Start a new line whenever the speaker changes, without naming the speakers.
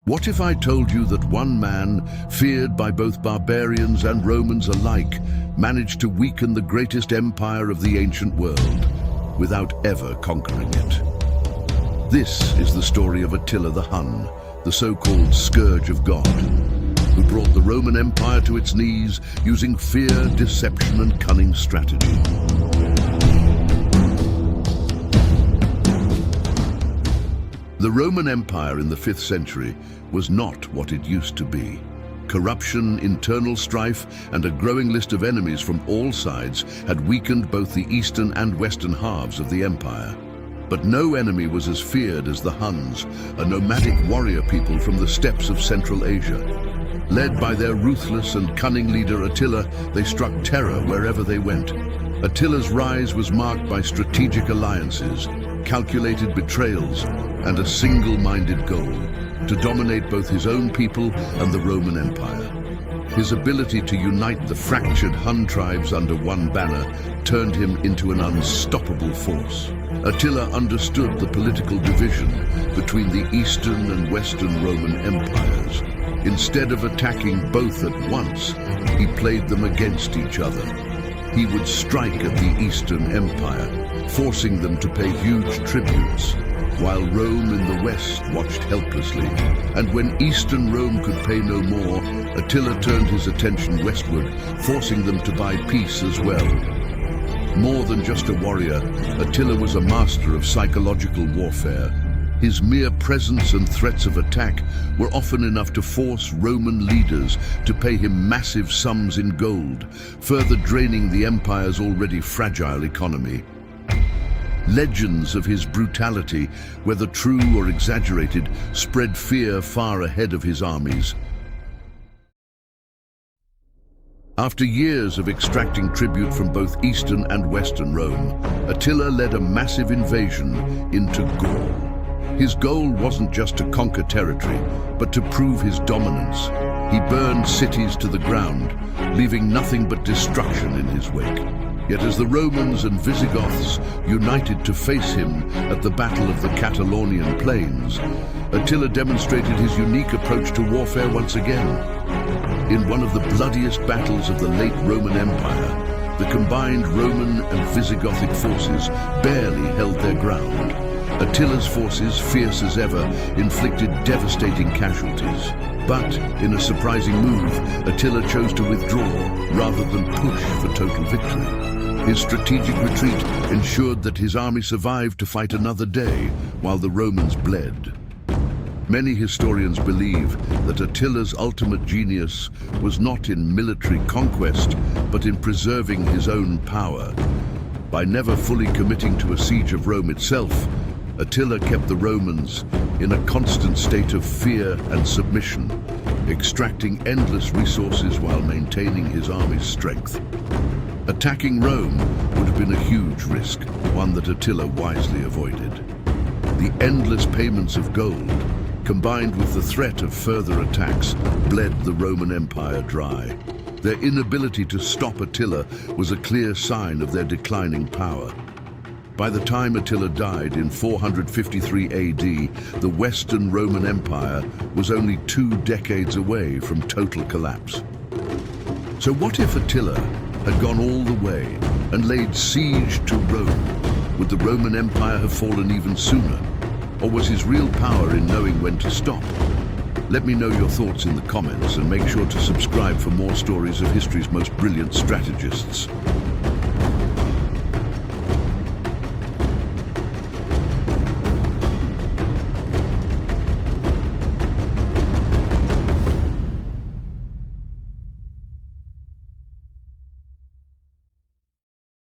What if I told you that one man, feared by both barbarians and Romans alike, managed to weaken the greatest empire of the ancient world without ever conquering it? This is the story of Attila the Hun, the so-called Scourge of God, who brought the Roman Empire to its knees using fear, deception, and cunning strategy. The Roman Empire in the 5th century was not what it used to be. Corruption, internal strife, and a growing list of enemies from all sides had weakened both the eastern and western halves of the empire. But no enemy was as feared as the Huns, a nomadic warrior people from the steppes of Central Asia. Led by their ruthless and cunning leader Attila, they struck terror wherever they went. Attila's rise was marked by strategic alliances, calculated betrayals, and a single-minded goal: to dominate both his own people and the Roman Empire. His ability to unite the fractured Hun tribes under one banner turned him into an unstoppable force. Attila understood the political division between the Eastern and Western Roman empires. Instead of attacking both at once, he played them against each other. He would strike at the Eastern Empire, forcing them to pay huge tributes, while Rome in the west watched helplessly. And when Eastern Rome could pay no more, Attila turned his attention westward, forcing them to buy peace as well. More than just a warrior, Attila was a master of psychological warfare. His mere presence and threats of attack were often enough to force Roman leaders to pay him massive sums in gold, further draining the empire's already fragile economy. Legends of his brutality, whether true or exaggerated, spread fear far ahead of his armies. After years of extracting tribute from both Eastern and Western Rome, Attila led a massive invasion into Gaul. His goal wasn't just to conquer territory, but to prove his dominance. He burned cities to the ground, leaving nothing but destruction in his wake. Yet as the Romans and Visigoths united to face him at the Battle of the Catalaunian Plains, Attila demonstrated his unique approach to warfare once again. In one of the bloodiest battles of the late Roman Empire, the combined Roman and Visigothic forces barely held their ground. Attila's forces, fierce as ever, inflicted devastating casualties. But, in a surprising move, Attila chose to withdraw rather than push for total victory. His strategic retreat ensured that his army survived to fight another day, while the Romans bled. Many historians believe that Attila's ultimate genius was not in military conquest, but in preserving his own power. By never fully committing to a siege of Rome itself, Attila kept the Romans in a constant state of fear and submission, extracting endless resources while maintaining his army's strength. Attacking Rome would have been a huge risk, one that Attila wisely avoided. The endless payments of gold, combined with the threat of further attacks, bled the Roman Empire dry. Their inability to stop Attila was a clear sign of their declining power. By the time Attila died in 453 AD, the Western Roman Empire was only 2 decades away from total collapse. So what if Attila had gone all the way and laid siege to Rome? Would the Roman Empire have fallen even sooner? Or was his real power in knowing when to stop? Let me know your thoughts in the comments, and make sure to subscribe for more stories of history's most brilliant strategists.